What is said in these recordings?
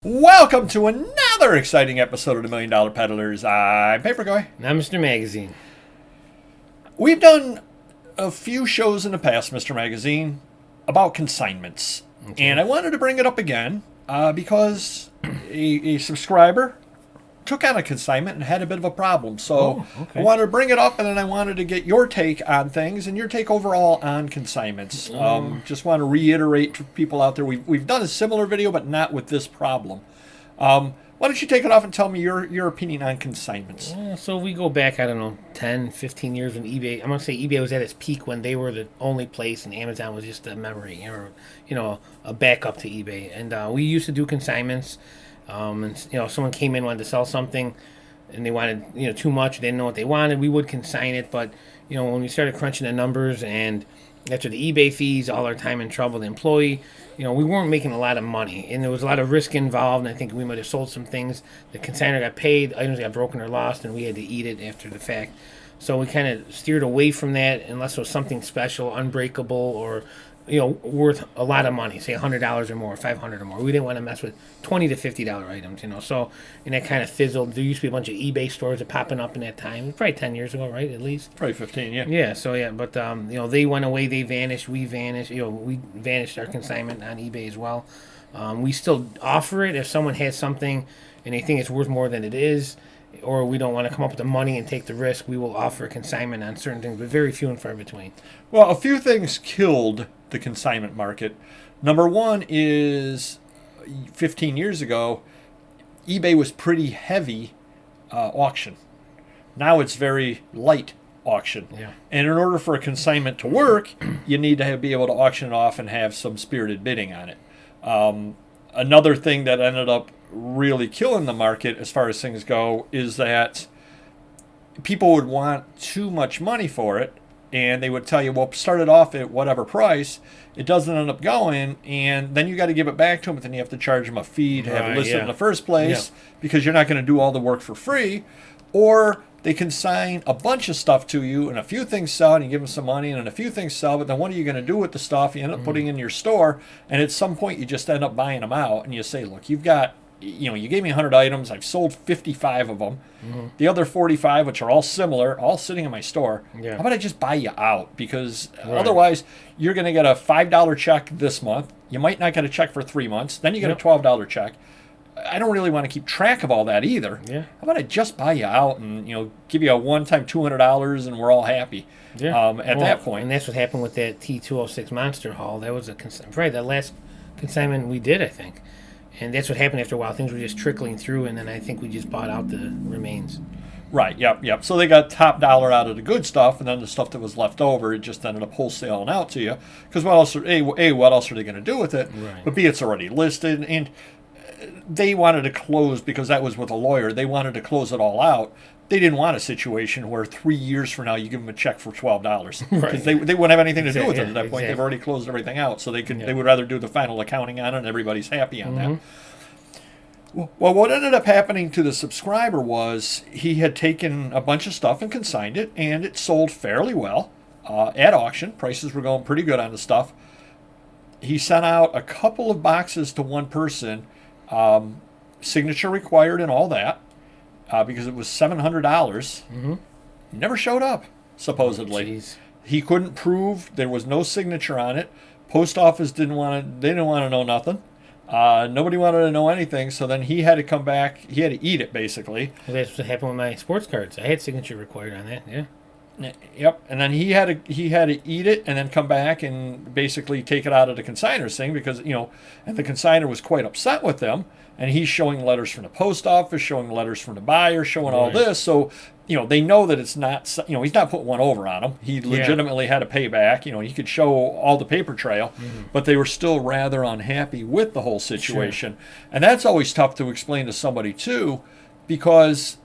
Welcome to another exciting episode of the Million Dollar Peddlers. I'm Papergoy. Now, Mr. Magazine. We've done a few shows in the past, Mr. Magazine, about consignments. Okay. And I wanted to bring it up again because a subscriber took on a consignment and had a bit of a problem. So I wanted to bring it up, and then I wanted to get your take on things and your take overall on consignments. Just want to reiterate to people out there, we've done a similar video, but not with this problem. Why don't you take it off and tell me your opinion on consignments? So we go back, 10, 15 years when eBay, I'm going to say eBay was at its peak when they were the only place and Amazon was just a memory or, a backup to eBay. And we used to do consignments. And someone came in, wanted to sell something, and they wanted, too much. They didn't know what they wanted. We would consign it, but, when we started crunching the numbers and after the eBay fees, all our time and trouble, the employee, we weren't making a lot of money, and there was a lot of risk involved, and I think we might have sold some things. The consignor got paid, items got broken or lost, and we had to eat it after the fact. So we kind of steered away from that unless it was something special, unbreakable, or worth a lot of money, say $100 or more, $500 or more. We didn't want to mess with $20 to $50 items, So, and that kind of fizzled. There used to be a bunch of eBay stores that popping up in that time. Probably 10 years ago, right? At least. Probably 15, yeah. Yeah. So yeah, but they went away. They vanished. We vanished. We vanished our consignment on eBay as well. We still offer it if someone has something and they think it's worth more than it is, or we don't want to come up with the money and take the risk. We will offer a consignment on certain things, but very few and far between. Well, a few things killed the consignment market. Number one is 15 years ago, eBay was pretty heavy auction. Now it's very light auction. Yeah. And in order for a consignment to work, you need to be able to auction it off and have some spirited bidding on it. Another thing that ended up really killing the market as far as things go is that people would want too much money for it, and they would tell you, well, start it off at whatever price. It doesn't end up going, and then you got to give it back to them, but then you have to charge them a fee to have it listed in the first place because you're not going to do all the work for free. Or they consign a bunch of stuff to you, and a few things sell, and you give them some money, and then a few things sell, but then what are you going to do with the stuff? You end up putting in your store, and at some point you just end up buying them out, and you say, look, you've got, you gave me 100 items. I've sold 55 of them. The other 45, which are all similar, all sitting in my store. Yeah. How about I just buy you out? Because otherwise, you're going to get a $5 check this month. You might not get a check for 3 months. Then you get a $12 check. I don't really want to keep track of all that either. Yeah. How about I just buy you out and give you a one-time $200 and we're all happy? Yeah. At that point. And that's what happened with that T206 Monster Haul. That was probably the last consignment we did, I think. And that's what happened after a while. Things were just trickling through, and then I think we just bought out the remains. Right, yep. So they got top dollar out of the good stuff, and then the stuff that was left over, it just ended up wholesaling out to you. Because what else are they going to do with it? Right. But B, it's already listed, and they wanted to close, because that was with a lawyer, they wanted to close it all out. They didn't want a situation where 3 years from now you give them a check for $12. Because they wouldn't have anything to do with it at that point. They've already closed everything out. So they would rather do the final accounting on it, and everybody's happy on that. Well, what ended up happening to the subscriber was he had taken a bunch of stuff and consigned it, and it sold fairly well at auction. Prices were going pretty good on the stuff. He sent out a couple of boxes to one person, signature required and all that. Because it was $700. Never showed up, supposedly. He couldn't prove there was no signature on it. Post office didn't want to know nothing. Nobody wanted to know anything, so then he had to come back. He had to eat it, basically. Well, that's what happened with my sports cards. I had signature required on that, yeah. Yep, and then he had to eat it and then come back and basically take it out of the consigner's thing because, and the consigner was quite upset with them, and he's showing letters from the post office, showing letters from the buyer, showing all this, so, they know that it's not, he's not putting one over on them. He legitimately had to pay back, he could show all the paper trail, but they were still rather unhappy with the whole situation. Sure. And that's always tough to explain to somebody, too, because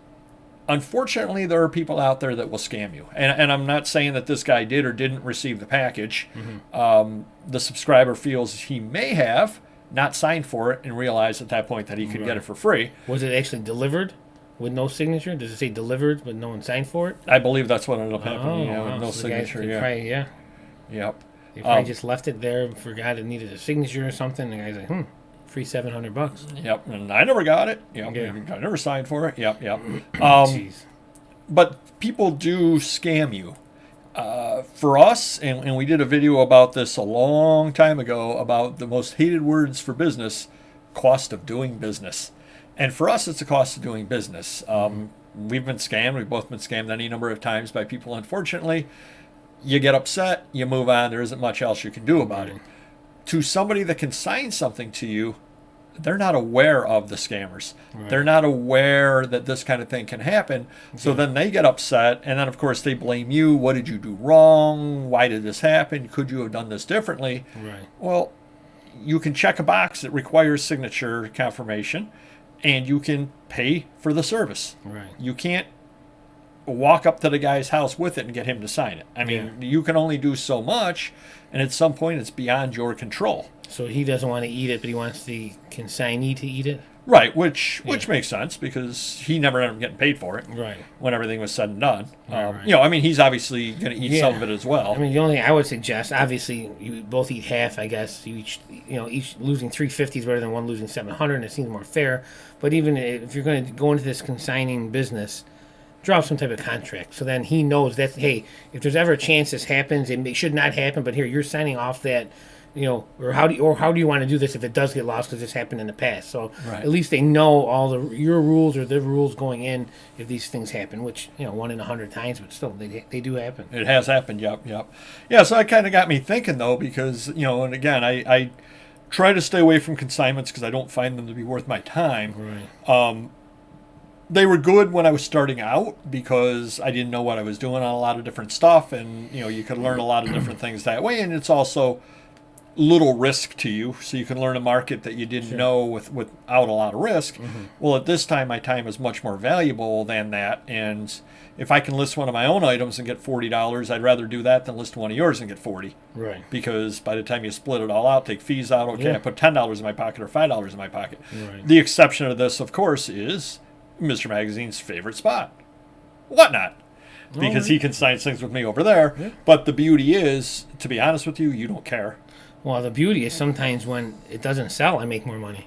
unfortunately, there are people out there that will scam you. And I'm not saying that this guy did or didn't receive the package. The subscriber feels he may have not signed for it and realized at that point that he could get it for free. Was it actually delivered with no signature? Does it say delivered but no one signed for it? I believe that's what ended up happening. With no signature. Probably, Yep. They probably just left it there and forgot it needed a signature or something. The guy's like, free $700. Yep, and I never got it. Yep, Yeah. I never signed for it. Yep. Jeez. But people do scam you. For us, and we did a video about this a long time ago about the most hated words for business, cost of doing business. And for us, it's the cost of doing business. We've been scammed. We've both been scammed any number of times by people, unfortunately. You get upset, you move on. There isn't much else you can do about it. To somebody that can sign something to you, they're not aware of the scammers. Right. They're not aware that this kind of thing can happen. So then they get upset, and then, of course, they blame you. What did you do wrong? Why did this happen? Could you have done this differently? Right. Well, you can check a box that requires signature confirmation, and you can pay for the service. Right. You can't walk up to the guy's house with it and get him to sign it. I mean, you can only do so much, and at some point it's beyond your control. So he doesn't want to eat it, but he wants the consignee to eat it? Right, which makes sense because he never ended up getting paid for it. Right. When everything was said and done. Right. You know, I mean, he's obviously going to eat some of it as well. I mean, the only thing I would suggest, obviously, you both eat half. I guess you each losing $350 is better than one losing $700, and it seems more fair. But even if you're going to go into this consigning business, draw up some type of contract. So then he knows that, hey, if there's ever a chance this happens, it should not happen. But here, you're signing off that. Or how do you want to do this if it does get lost because this happened in the past? So at least they know all your rules or the rules going in if these things happen, which 1 in 100 times, but still they do happen. It has happened. Yep. Yeah. So that kind of got me thinking though, because and again, I try to stay away from consignments because I don't find them to be worth my time. Right. They were good when I was starting out because I didn't know what I was doing on a lot of different stuff, and you could learn a lot of different things that way, and it's also little risk to you, so you can learn a market that you didn't know without a lot of risk. Well, at this time, my time is much more valuable than that, and if I can list one of my own items and get $40, I'd rather do that than list one of yours and get $40. Right. Because by the time you split it all out, take fees out, I put $10 in my pocket or $5 in my pocket. Right. The exception to this, of course, is Mr. Magazine's favorite spot, Whatnot. Because he can sign things with me over there. Yeah. But the beauty is, to be honest with you, you don't care. Well, the beauty is sometimes when it doesn't sell, I make more money.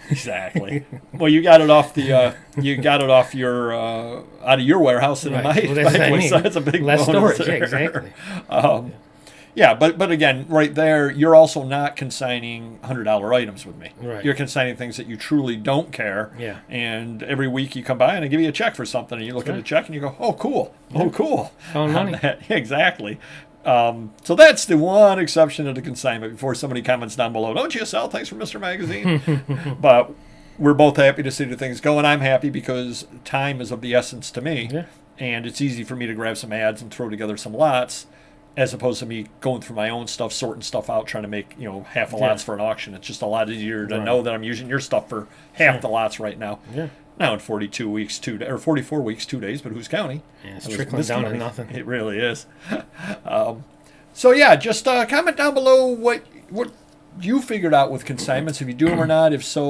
Exactly. Well, you got it off your out of your warehouse in my so that's a big less bonus storage. There. Yeah, exactly. But again, right there, you're also not consigning $100 items with me. Right. You're consigning things that you truly don't care. Yeah. And every week you come by and I give you a check for something, and you look at the check and you go, "Oh, cool! Oh, cool!" Found money. Exactly. So that's the one exception to the consignment. Before somebody comments down below, "Don't you sell things from Mr. Magazine?" But we're both happy to see the things go, and I'm happy because time is of the essence to me, and it's easy for me to grab some ads and throw together some lots, as opposed to me going through my own stuff, sorting stuff out, trying to make half the lots for an auction. It's just a lot easier to know that I'm using your stuff for half the lots right now. Yeah. Now in 42 weeks, 44 weeks, 2 days, but who's counting? Yeah, it's trickling down to nothing. It really is. So yeah, just comment down below what you figured out with consignments, if you do them or not. If so,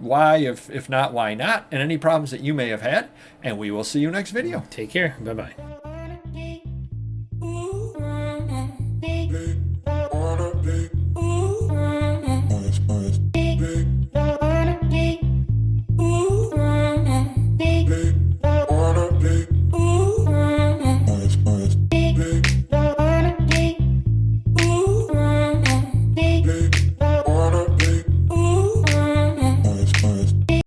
why? If not, why not? And any problems that you may have had. And we will see you next video. Take care. Bye-bye.